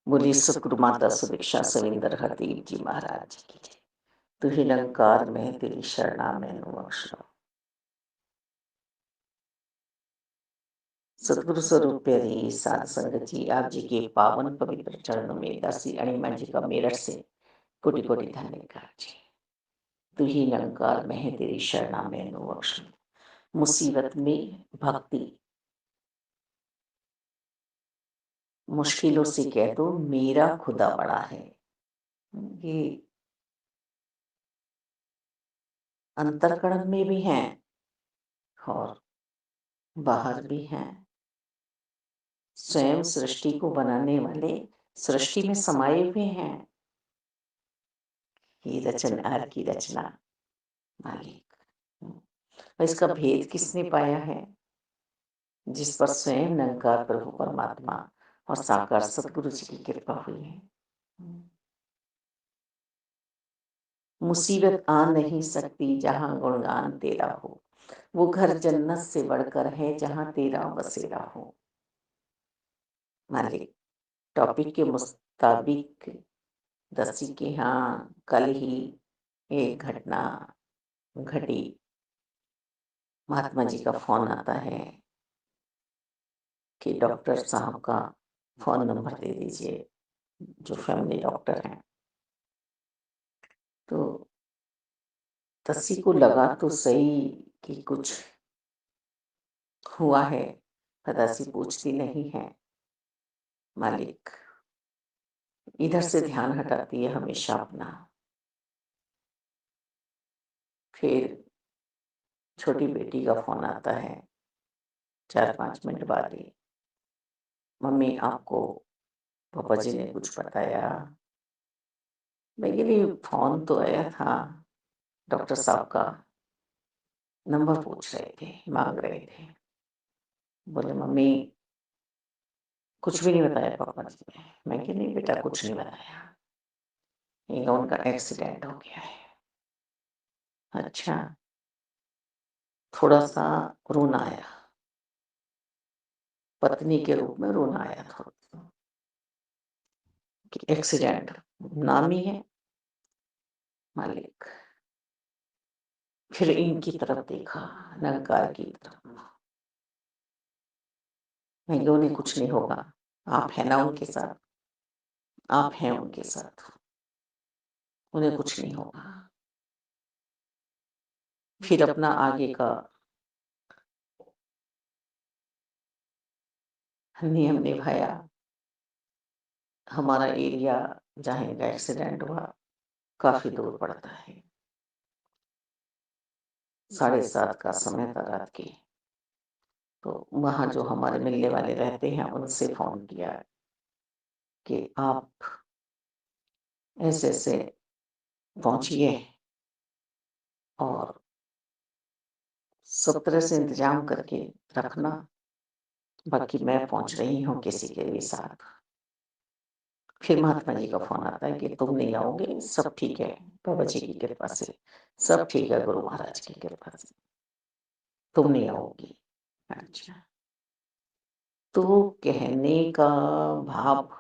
बोली सतगुरु माता सुदीक्षा सविंदर हरदेव जी महाराज की जय। तू ही निरंकार में तेरी शरणा मैनू बख्शो। सतगुरु स्वरूप प्यारी साध संगत जी, आप जी के पावन पवित्र चरणों में दासी अणिमा जी का मेरठ से कोटि कोटि धन्यवाद जी। तू ही निरंकार में है तेरी शरणा मैनू बख्शो। मुसीबत में भक्ति, मुश्किलों से कह दो मेरा खुदा बड़ा है। ये अंतर्करण में भी हैं और बाहर भी हैं। स्वयं सृष्टि को बनाने वाले सृष्टि में समाये हुए हैं। ये रचनहार की रचना मालिक। और इसका भेद किसने पाया है? जिस पर स्वयं निरंकार प्रभु परमात्मा और साकार सतगुरु जी की कृपा हुई है। मुसीबत आ नहीं सकती जहां गुणगान तेरा हो। वो घर जन्नत से बढ़कर है जहां तेरा बसेरा हो। मालिक, टॉपिक के मुताबिक दसी के यहाँ कल ही एक घटना घटी। महात्मा जी का फोन आता है कि डॉक्टर साहब का फोन नंबर दे दीजिए, जो फैमिली डॉक्टर हैं। तो दसी को लगा तो सही कि कुछ हुआ है, पर दसी पूछती नहीं है। मालिक इधर से ध्यान हटाती है हमेशा अपना। फिर छोटी बेटी का फोन आता है 4-5 मिनट बाद ही। मम्मी, आपको पापा जी ने कुछ बताया? मेरे फोन तो आया था, डॉक्टर साहब का नंबर पूछ रहे थे, मांग रहे थे। बोले मम्मी कुछ भी नहीं बताया पापा जी ने। मैं कि नहीं बेटा, कुछ नहीं बताया, ये उनका एक्सीडेंट हो गया है। अच्छा, थोड़ा सा रोना आया, पत्नी के रूप में रोना आया थोड़ा सा कि एक्सीडेंट नाम ही है। मालिक फिर इनकी तरफ देखा, निरंकार की तरफ। मैं कि उन्हें कुछ नहीं होगा, आप है ना उनके साथ, आप हैं उनके साथ, उन्हें कुछ नहीं होगा। फिर अपना आगे का नियम निभाया। हमारा एरिया जहाँ इनका एक्सीडेंट हुआ काफी दूर पड़ता है। 7:30 का समय था रात के। तो वहाँ जो हमारे मिलने वाले रहते हैं उनसे फोन किया कि आप ऐसे ऐसे पहुंचिए और सब तरह से इंतजाम करके रखना, बाकी मैं पहुंच रही हूँ किसी के भी साथ। फिर महात्मा जी का फोन आता है कि तुम नहीं आओगे, सब ठीक है बाबा जी की कृपा से, सब ठीक है गुरु महाराज की कृपा से, तुम नहीं आओगी। अच्छा, तो कहने का भाव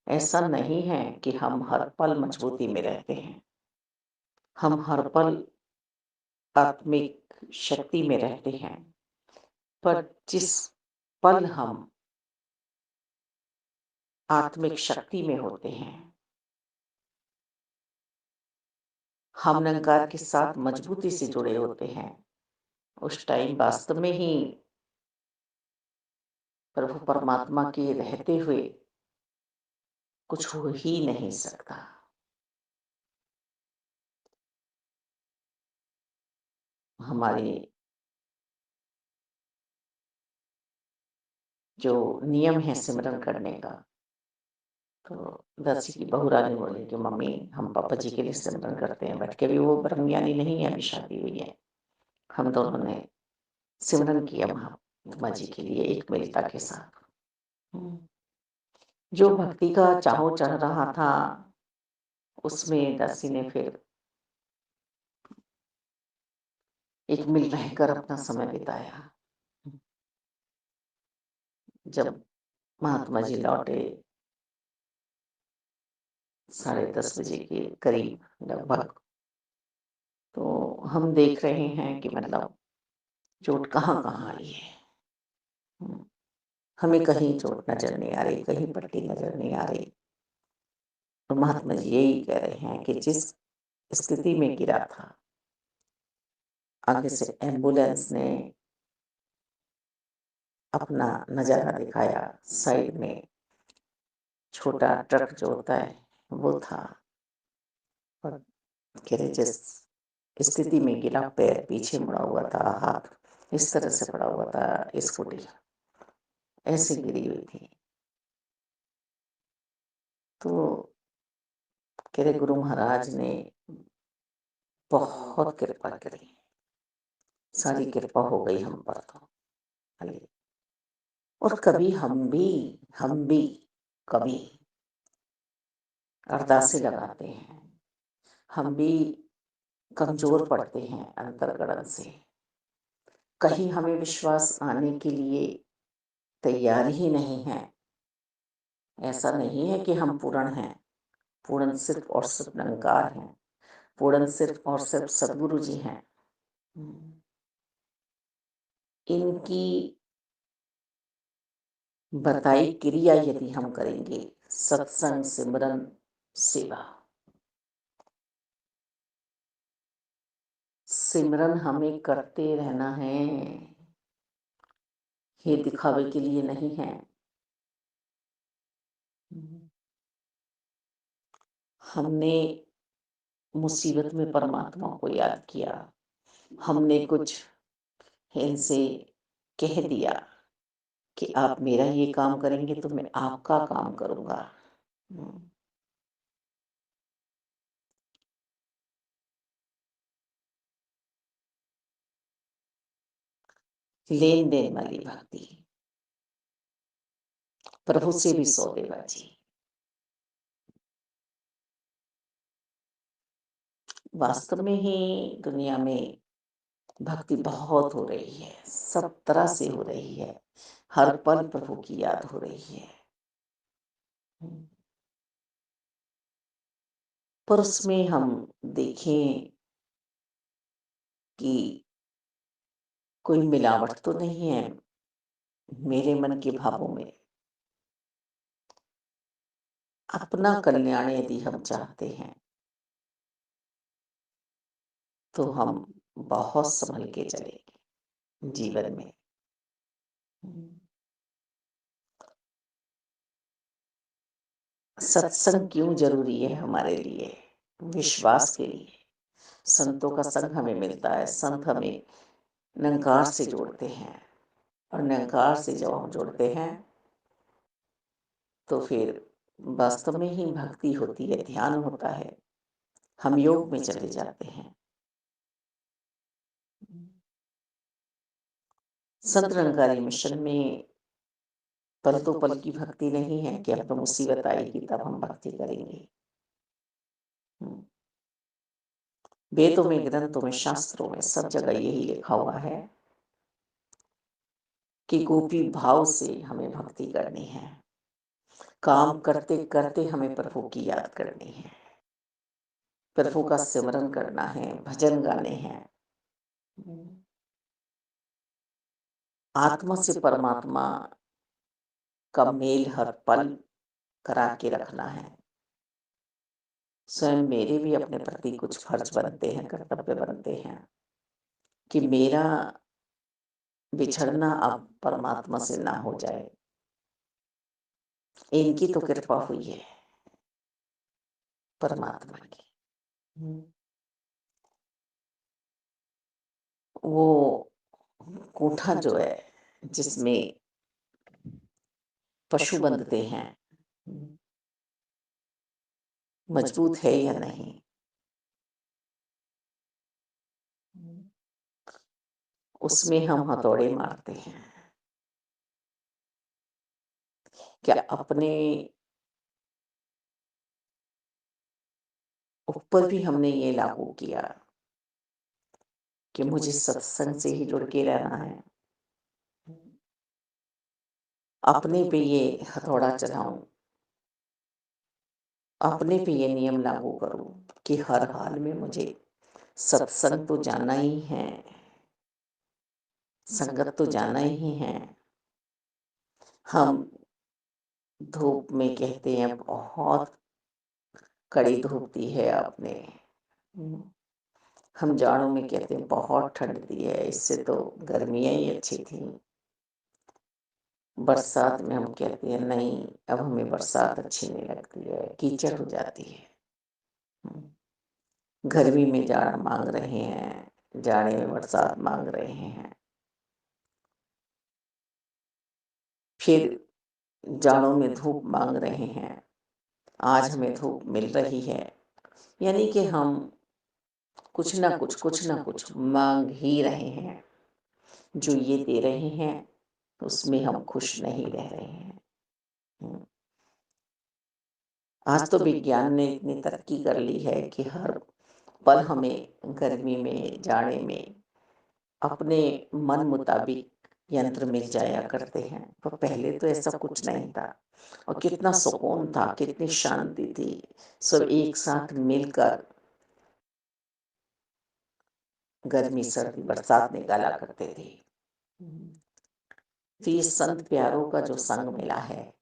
ऐसा नहीं है कि हम हर पल मजबूती में रहते हैं। हम हर पल आत्मिक शक्ति में रहते हैं, पर जिस पल हम आत्मिक शक्ति में होते हैं, हम निरंकार के साथ मजबूती से जुड़े होते हैं, उस टाइम वास्तव में ही प्रभु परमात्मा के रहते हुए कुछ हो ही नहीं सकता। हमारे जो नियम है सिमरन करने का, तो दसी की बहू रानी बोली कि मम्मी हम पापा जी के लिए सिमरन करते हैं बैठ के। भी वो ब्रह्मज्ञानी नहीं है, अभी शादी हुई है। हम दोनों ने सिमरन किया महात्मा जी के लिए एक मिलता के साथ। जो भक्ति का चाहो चढ़ रहा था उसमें दसी ने फिर एक मिल रहकर अपना समय बिताया। जब महात्मा जी लौटे 10:30 बजे के करीब लगभग। तो हम देख रहे हैं कि मतलब चोट कहाँ-कहाँ आई है। हुँ, हमें कहीं चोट नज़र नहीं आ रही, कहीं पट्टी नज़र नहीं आ रही। तो महात्मा जी यही कह रहे हैं कि जिस स्थिति में गिरा था, आगे से एम्बुलेंस ने अपना नज़ारा दिखाया, साइड में छोटा ट्रक जो होता है, वो था। और कह रहे जिस स्थिति में गिरा, पैर पीछे मुड़ा हुआ था, हाथ इस तरह से पड़ा हुआ था, स्कूटी ऐसे गिरी हुई थी। तो कह रहे गुरु महाराज ने बहुत कृपा करी, सारी कृपा हो गई हम पर तो। हालेलुया। और कभी हम भी कभी अरदासें लगाते हैं, हम भी कमज़ोर पड़ते हैं अंतर्गढ़ से। कहीं हमें विश्वास आने के लिए तैयार ही नहीं है। ऐसा नहीं है कि हम पूर्ण हैं, पूर्ण सिर्फ़ और सिर्फ़ निरंकार हैं, पूर्ण सिर्फ़ और सिर्फ़ सद्गुरु जी हैं। हुँ, इनकी बताई क्रिया यदि हम करेंगे, सत्संग, सिमरन, सेवा, सिमरन हमें करते रहना है, ये दिखावे के लिए नहीं है। हुँ, हमने मुसीबत में परमात्मा को याद किया, हमने कुछ इनसे कह दिया कि आप मेरा ये काम करेंगे तो मैं आपका काम करूँगा। हुँ, लेन-देन वाली भक्ति, प्रभु से भी सौदेबाजी। वास्तव में ही दुनिया में भक्ति बहुत हो रही है, सब तरह से हो रही है, हर पल प्रभु की याद हो रही है। हुँ, पर उसमें हम देखें कि कोई मिलावट तो नहीं है मेरे मन के भावों में। अपना कल्याण यदि हम चाहते हैं, तो हम बहुत सँभल के चलेंगे जीवन में। हुँ, सत्संग क्यों ज़रूरी है हमारे लिए? विश्वास के लिए। संतों का संग हमें मिलता है, संत हमें निरंकार से जोड़ते हैं और निरंकार से जब हम जुड़ते हैं, तो फिर वास्तव में ही भक्ति होती है, ध्यान होता है, हम योग में चले जाते हैं। संत निरंकारी मिशन में पल तो पल की भक्ति नहीं है कि अब तो मुसीबत आएगी तब हम भक्ति करेंगे। हुँ, वेदों में, ग्रंथों में, शास्त्रों में सब जगह यही लिखा हुआ है कि गोपी भाव से हमें भक्ति करनी है। काम करते-करते हमें प्रभु की याद करनी है। प्रभु का सिमरन करना है, भजन गाने हैं। हुँ, आत्मा से परमात्मा का मेल हर पल करा के रखना है। स्वयं मेरे भी अपने प्रति कुछ फर्ज बनते हैं, कर्तव्य बनते हैं कि मेरा बिछड़ना अब परमात्मा से ना हो जाए। इनकी तो कृपा हुई है परमात्मा की। हुँ, वो कोठा जो है जिसमें पशु बंधते हैं, हुँ, मजबूत है या नहीं? हुँ, उसमें हम हथौड़े मारते हैं। क्या अपने ऊपर भी हमने ये लागू किया कि मुझे सत्संग से ही जुड़ के रहना है। अपने पे ये हथौड़ा चलाऊँ अपने पे ये नियम लागू करूँ कि हर हाल में मुझे सत्संग तो जाना ही है, संगत तो जाना ही है। हम धूप में कहते हैं बहुत कड़ी धूप दी है आपने। हुँ, हम जाड़ों में कहते हैं बहुत ठंड दी है, इससे तो गर्मियाँ ही अच्छी थीं। बरसात में हम कहते हैं नहीं, अब हमें बरसात अच्छी नहीं लगती है, कीचड़ हो जाती है। हुँ, गर्मी में जाड़ा माँग रहे हैं, जाड़े में बरसात माँग रहे हैं। फिर जाड़ों में धूप माँग रहे हैं, आज हमें धूप मिल रही है। यानी कि हम कुछ न कुछ माँग ही रहे हैं। जो ये दे रहे हैं, उसमें हम खुश नहीं रह रहे हैं। हुँ, आज तो विज्ञान ने इतनी तरक्की कर ली है कि हर पल हमें गर्मी में, जाड़े में अपने मन मुताबिक यंत्र मिल जाया करते हैं। पर पहले तो ऐसा कुछ नहीं था और कितना सुकून था, कितनी शांति थी। सब एक साथ मिलकर गर्मी, सर्दी, बरसात निकाला करते थे। हुँ, तो ये संत प्यारों का जो संग मिला है,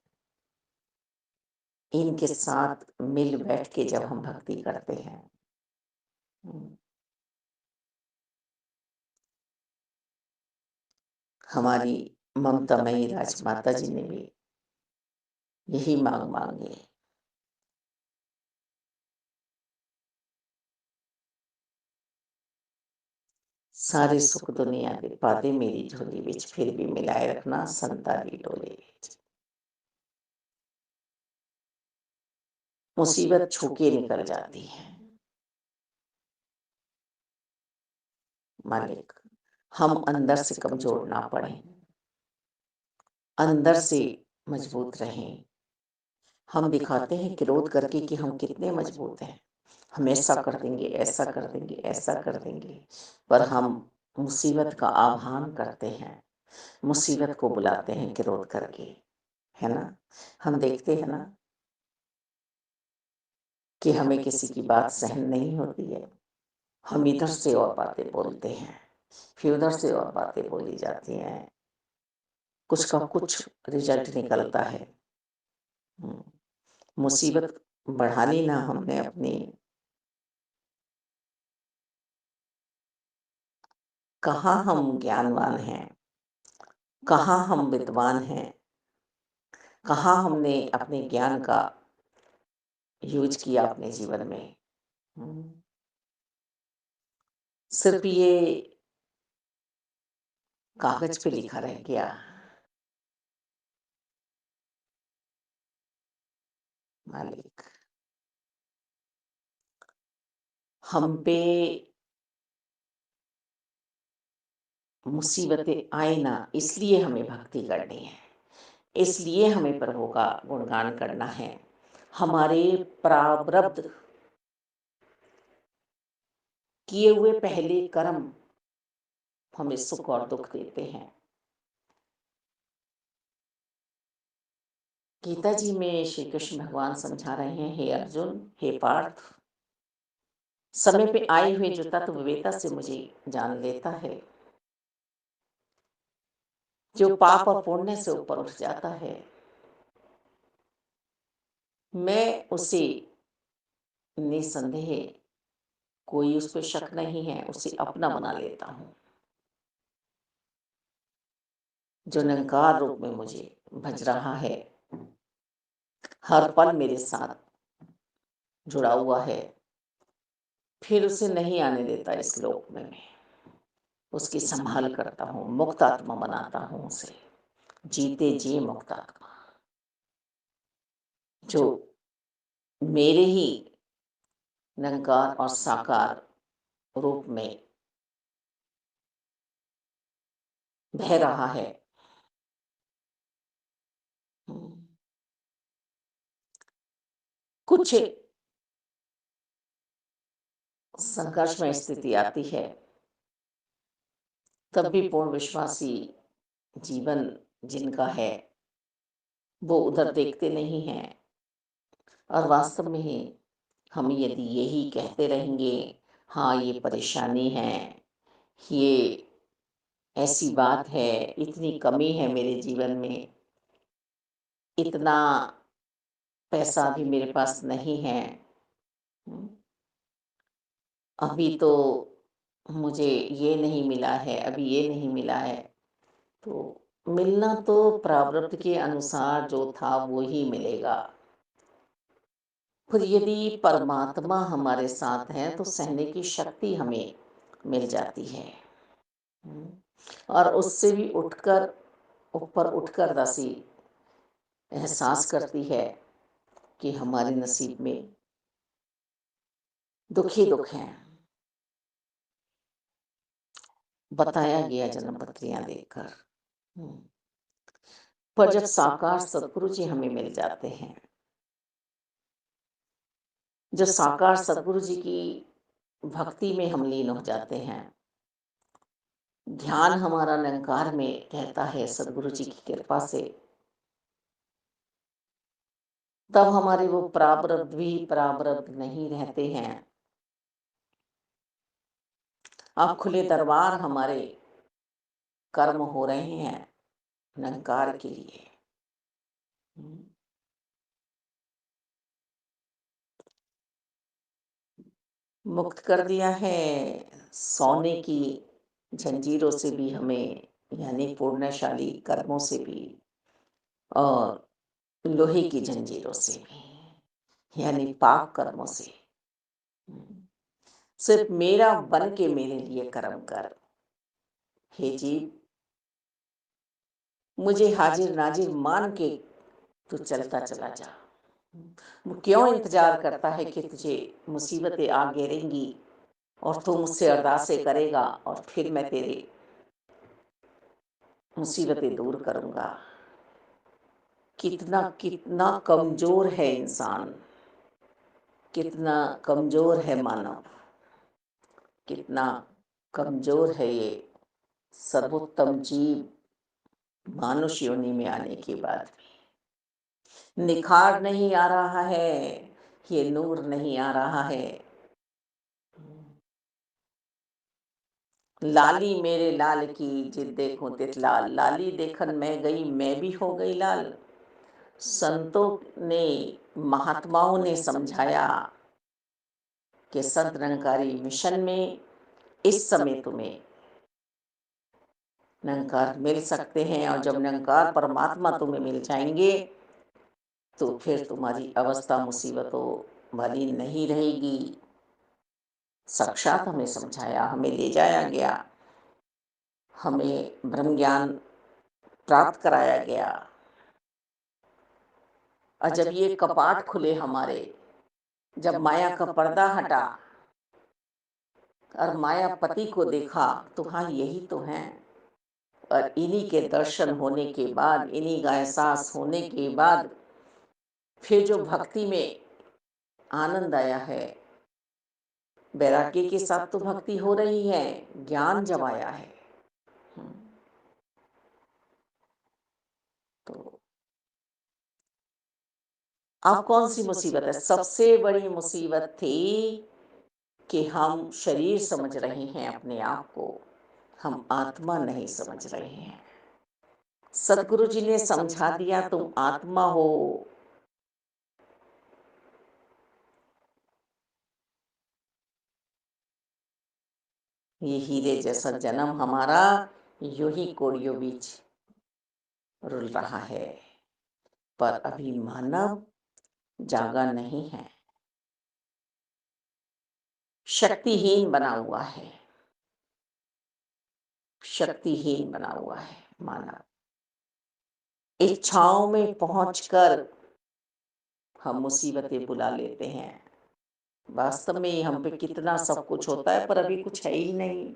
इनके साथ मिल बैठ के जब हम भक्ति करते हैं, हुँ, हमारी ममतामयी राजमाता जी ने भी यही माँग माँगी। सारे सुख दुनिया दे पादे मेरी झोली विच, फिर भी मिलाए रखना संता दी डोली विच। मुसीबत छू के निकल जाती है। मालिक, हम अंदर से कमज़ोर ना पड़ें, अंदर से मजबूत रहें। हम दिखाते हैं क्रोध करके कि हम कितने मजबूत हैं। हम ऐसा कर देंगे, ऐसा कर देंगे, ऐसा कर देंगे। पर हम मुसीबत का आह्वान करते हैं, मुसीबत को बुलाते हैं क्रोध करके, है ना? हम देखते हैं ना कि हमें किसी की बात सहन नहीं होती है। हम इधर से और बातें बोलते हैं, फिर उधर से और बातें बोली जाती हैं। कुछ का कुछ रिज़ल्ट निकलता है। हुँ, मुसीबत बढ़ानी ना हमने अपनी। कहाँ हम ज्ञानवान हैं, कहाँ हम विद्वान हैं, कहाँ हमने अपने ज्ञान का यूज़ किया अपने जीवन में। हुँ, सिर्फ़ ये कागज़ पे लिखा रह गया। मालिक, हम पे मुसीबतें आए ना, इसलिए हमें भक्ति करनी है, इसलिए हमें प्रभु का गुणगान करना है। हमारे प्रारब्ध किए हुए पहले कर्म हमें सुख और दुख देते हैं। गीता जी में श्री कृष्ण भगवान समझा रहे हैं, हे अर्जुन, हे पार्थ, समय पे आए हुए जो तत्व विवेकता से मुझे जान लेता है, जो पाप और पुण्य से ऊपर उठ जाता है, मैं उसे निसंदेह, कोई उस पे शक नहीं है, उसे अपना बना लेता हूँ। जो निरंकार रूप में मुझे भज रहा है, हर पल मेरे साथ जुड़ा हुआ है, फिर उसे नहीं आने देता इस लोक में मैं। उसकी संभाल करता हूँ, मुक्त आत्मा बनाता हूँ उसे, जीते जी मुक्त आत्मा, जो मेरे ही निरंकार और साकार रूप में बह रहा है। हम्म, कुछ संघर्षमय स्थिति आती है, तब भी पूर्ण विश्वासी जीवन जिनका है, वो उधर देखते नहीं हैं, और वास्तव में ही हम यदि यही कहते रहेंगे, हाँ, ये परेशानी है, ये ऐसी बात है, इतनी कमी है मेरे जीवन में, इतना पैसा भी मेरे पास नहीं है, हुँ, अभी तो मुझे ये नहीं मिला है, अभी ये नहीं मिला है। तो मिलना तो प्रारब्ध के अनुसार जो था वो ही मिलेगा। फिर यदि परमात्मा हमारे साथ हैं तो सहने की शक्ति हमें मिल जाती है। और उससे भी उठकर ऊपर उठकर दासी एहसास करती है कि हमारे नसीब में दुख ही दुख हैं। बताया गया जन्म पत्रियां देखकर। हम्म, पर जब साकार सदगुरु जी हमें मिल जाते हैं, जो साकार सदगुरु जी की भक्ति में हम लीन हो जाते हैं, ध्यान हमारा निरंकार में रहता है सदगुरु जी की कृपा से, तब हमारे वो प्रारब्ध भी प्रारब्ध नहीं रहते हैं। अब खुले दरबार हमारे कर्म हो रहे हैं निरंकार के लिए। मुक्त कर दिया है सोने की जंजीरों से भी हमें, यानी पूर्णशाली कर्मों से भी, और लोहे की जंजीरों से भी, यानी पाप कर्मों से। सिर्फ मेरा बन के मेरे लिए कर्म कर, हे जीव, मुझे हाजिर नाजिर मान के तू चलता चला जा। वो क्यों इंतजार करता है कि तुझे मुसीबतें आ घेरेंगी और तू मुझसे अरदासें करेगा और फिर मैं तेरी मुसीबतें दूर करूंगा। कितना कितना कमजोर है इंसान, कितना कमजोर है मानव, कितना कमजोर है ये सर्वोत्तम जीव मानुष योनि में आने के बाद भी। निखार नहीं आ रहा है, ये नूर नहीं आ रहा है। लाली मेरे लाल की जिद देखूं तितलाल, लाली देखन मैं गई मैं भी हो गई लाल। संतों ने, महात्माओं ने समझाया कि संत निरंकारी मिशन में इस समय तुम्हें निरंकार मिल सकते हैं, और जब निरंकार परमात्मा तुम्हें मिल जाएंगे तो फिर तुम्हारी अवस्था मुसीबतों वाली नहीं रहेगी। साक्षात हमें समझाया, हमें ले जाया गया, हमें ब्रह्म ज्ञान प्राप्त कराया गया। और जब ये कपाट खुले हमारे, जब माया का पर्दा हटा और मायापति को देखा तो हाँ यही तो है। और इन्हीं के दर्शन होने के बाद, इन्हीं का एहसास होने के बाद फिर जो भक्ति में आनंद आया है, वैराग्य के साथ तो भक्ति हो रही है, ज्ञान जब आया है। तो अब कौन सी मुसीबत है? सबसे बड़ी मुसीबत थी कि हम शरीर समझ रहे हैं अपने आप को, हम आत्मा नहीं समझ रहे हैं। सतगुरु जी ने समझा दिया तुम आत्मा हो। ये हीरे जैसा जन्म हमारा यूं ही कोड़ियों बीच रुल रहा है, पर अभी मानव जागा नहीं है, शक्तिहीन बना हुआ है, शक्तिहीन बना हुआ है मानव। इच्छाओं में पहुंचकर हम मुसीबतें बुला लेते हैं। वास्तव में हम पे कितना सब कुछ होता है, पर अभी कुछ है ही नहीं।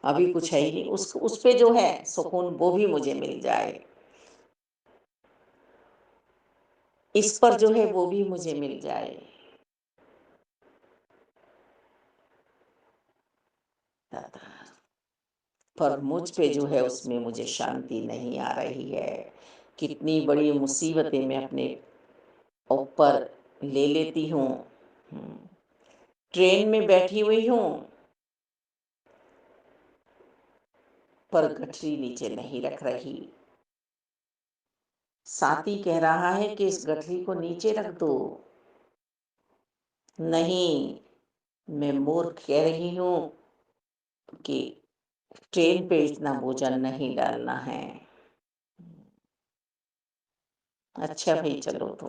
अभी कुछ है ही नहीं। उस पे जो है सुकून वो भी मुझे मिल जाए, इस पर जो है वो भी मुझे मिल जाए। पर मुझ पे जो है उसमें मुझे शांति नहीं आ रही है। कितनी बड़ी मुसीबतें मैं अपने ऊपर ले लेती हूँ। ट्रेन में बैठी हुई हूँ, पर गठरी नीचे नहीं रख रही। साथी कह रहा है कि इस गठरी को नीचे रख दो। नहीं, मैं मूर्ख कह रही हूँ कि ट्रेन पे इतना वजन नहीं डालना है। अच्छा भाई, चलो तो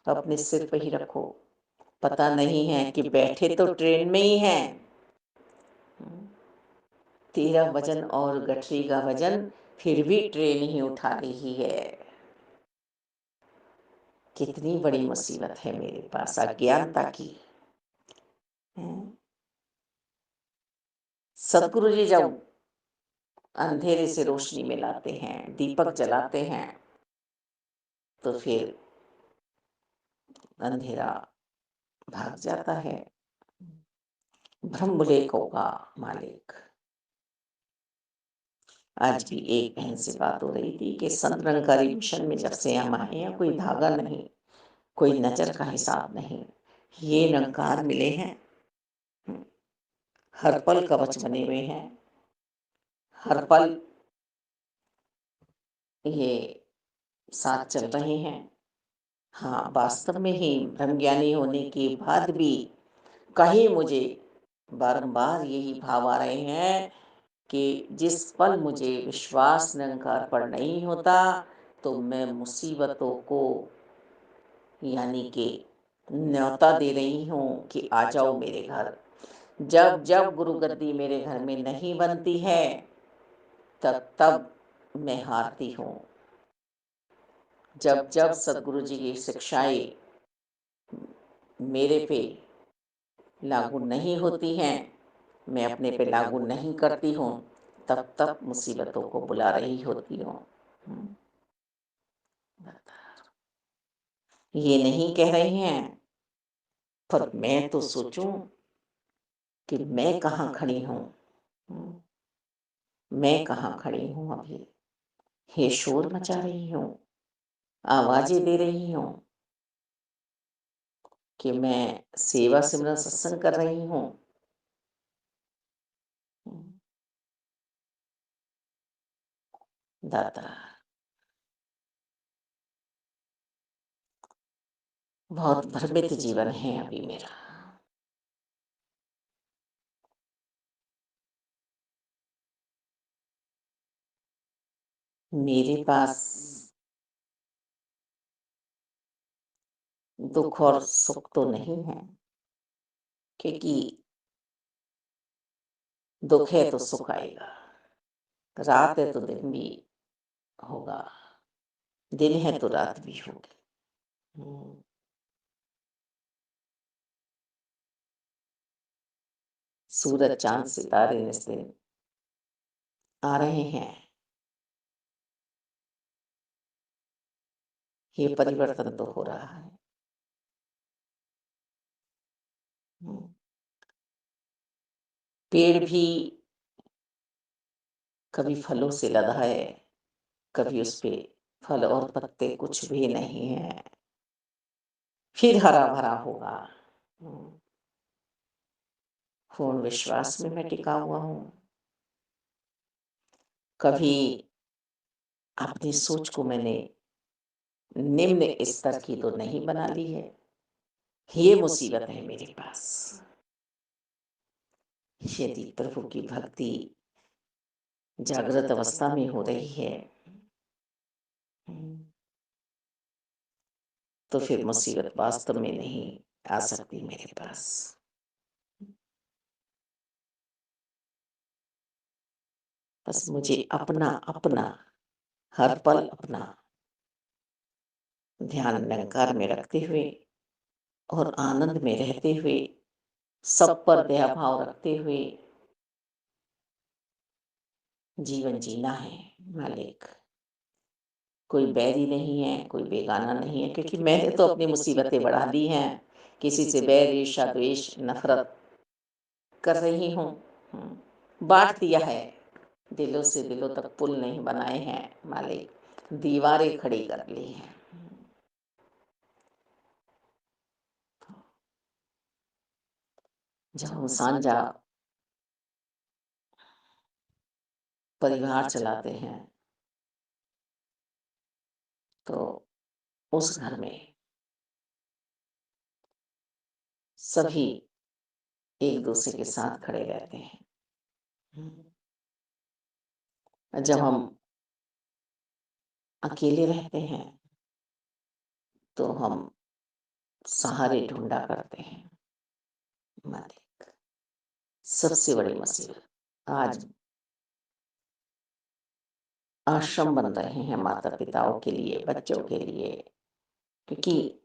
अपने सिर पे ही रखो। पता नहीं है कि बैठे तो ट्रेन में ही हैं। तेरा वजन और गठरी का वजन फिर भी ट्रेन ही उठा रही है। कितनी बड़ी मुसीबत है मेरे पास अज्ञानता की। सदगुरु जी जब अंधेरे से रोशनी में लाते हैं, दीपक जलाते हैं, तो फिर अंधेरा भाग जाता है। ब्रह्मलेखों का मालिक। आज भी एक बहन से बात हो रही थी कि संत निरंकारी मिशन में जब से हम आए हैं, कोई धागा नहीं, कोई नजर का हिसाब नहीं, ये निरंकार मिले हैं। हर पल कवच बने हुए हैं, हर पल ये साथ चल रहे हैं। हाँ, वास्तव में ही ब्रह्मज्ञानी होने के बाद भी कहीं मुझे बारंबार यही भाव आ रहे हैं कि जिस पल मुझे विश्वास निरंकार पर नहीं होता, तो मैं मुसीबतों को यानी कि न्योता दे रही हूँ कि आ जाओ मेरे घर। जब जब गुरु गद्दी मेरे घर में नहीं बनती है, तब तब मैं हारती हूँ। जब जब सदगुरु जी की शिक्षाएं मेरे पे लागू नहीं होती हैं, मैं अपने पे लागू नहीं करती हूँ, तब तब मुसीबतों को बुला रही होती हूँ। ये नहीं कह रहे हैं, पर मैं तो सोचूं कि मैं कहाँ खड़ी हूँ। मैं कहाँ खड़ी हूँ अभी। हे शोर मचा रही हूँ, आवाजें दे रही हूँ कि मैं सेवा सिमरन सत्संग कर रही हूँ। दाता, बहुत भ्रमित जीवन है अभी मेरा। मेरे पास दुख और सुख तो नहीं है, क्योंकि दुख है तो सुख आएगा, रात है तो दिन भी होगा, दिन है तो रात भी होगी। सूरज चांद सितारे इस दिन आ रहे हैं। ये परिवर्तन तो हो रहा है। पेड़ भी कभी फलों से लदा है, कभी उस पे फल और पत्ते कुछ भी नहीं है, फिर हरा भरा होगा। पूर्ण विश्वास में मैं टिका हुआ हूँ। कभी अपनी सोच को मैंने निम्न स्तर की तो नहीं बना ली है। ये मुसीबत है मेरे पास। यदि प्रभु की भक्ति जागृत अवस्था में हो रही है, तो फिर मुसीबत वास्तव में नहीं आ सकती मेरे पास। बस मुझे अपना अपना हर पल अपना ध्यान निरंकार में रखते हुए और आनंद में रहते हुए, सब पर दया भाव रखते हुए जीवन जीना है मालिक। कोई बैरी नहीं है, कोई बेगाना नहीं है, क्योंकि मैंने तो अपनी मुसीबतें बढ़ा दी हैं। किसी से बैर ईर्ष्या द्वेष नफरत कर रही हूँ, बांट दिया है। दिलों से दिलों तक पुल नहीं बनाए हैं मालिक, दीवारें खड़ी कर ली हैं। जब हम साझा परिवार चलाते हैं, तो उस घर में सभी एक-दूसरे के साथ खड़े रहते हैं। हुँ। जब हम अकेले रहते हैं, तो हम सहारे ढूँढा करते हैं। मालिक, सबसे बड़ी मुसीबत आज आश्रम बन रहे हैं माता-पिताओं के लिए, बच्चों के लिए, क्योंकि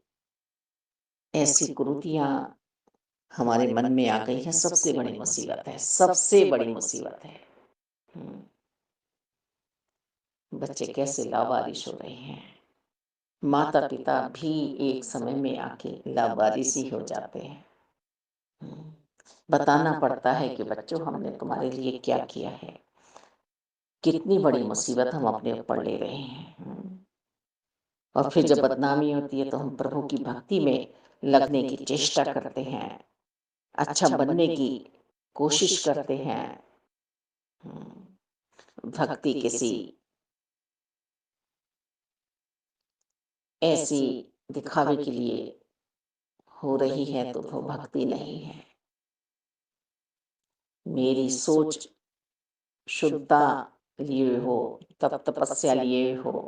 ऐसी कुरीतियाँ हमारे मन में आ गई हैं, सबसे बड़ी मुसीबत है, सबसे बड़ी मुसीबत है। हुँ, बच्चे कैसे लावारिश हो रहे हैं। माता-पिता भी एक समय में आके लावारिस ही हो जाते हैं। हुँ, बताना पड़ता है कि बच्चों हमने तुम्हारे लिए क्या किया है, कितनी बड़ी मुसीबत हम अपने ऊपर ले रहे हैं। और फिर जब बदनामी होती है तो हम प्रभु की भक्ति में लगने की चेष्टा करते हैं, अच्छा बनने की कोशिश करते हैं। भक्ति किसी ऐसी दिखावे के लिए हो रही है तो वो भक्ति नहीं है। मेरी सोच शुद्धता लिए हो, तप तपस्या लिए हो,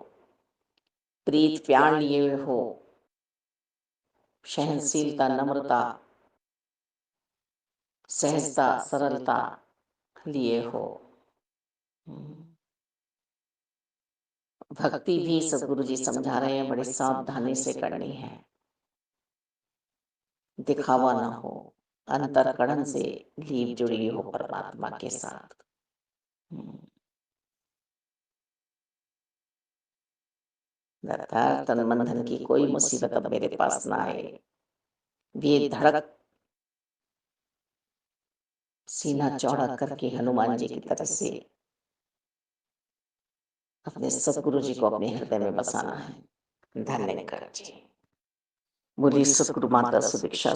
प्रीत प्यार लिए हो, सहनशीलता, नम्रता, सहजता, सरलता लिए हो। भक्ति भी सद्गुरु जी समझा रहे हैं, बड़ी सावधानी से करनी है, दिखावा ना हो, अंतर्करण से लीप जुड़ी हो परमात्मा के साथ। हम्म, लगातार तन मन धन की कोई मुसीबत अब मेरे पास ना आए, बेधड़क सीना चौड़ा करके हनुमान जी की तरह से अपने सतगुरु जी को अपने हृदय में बसाना है। धन्य कर जी। बोलिए सतगुरु माता सुदीक्षा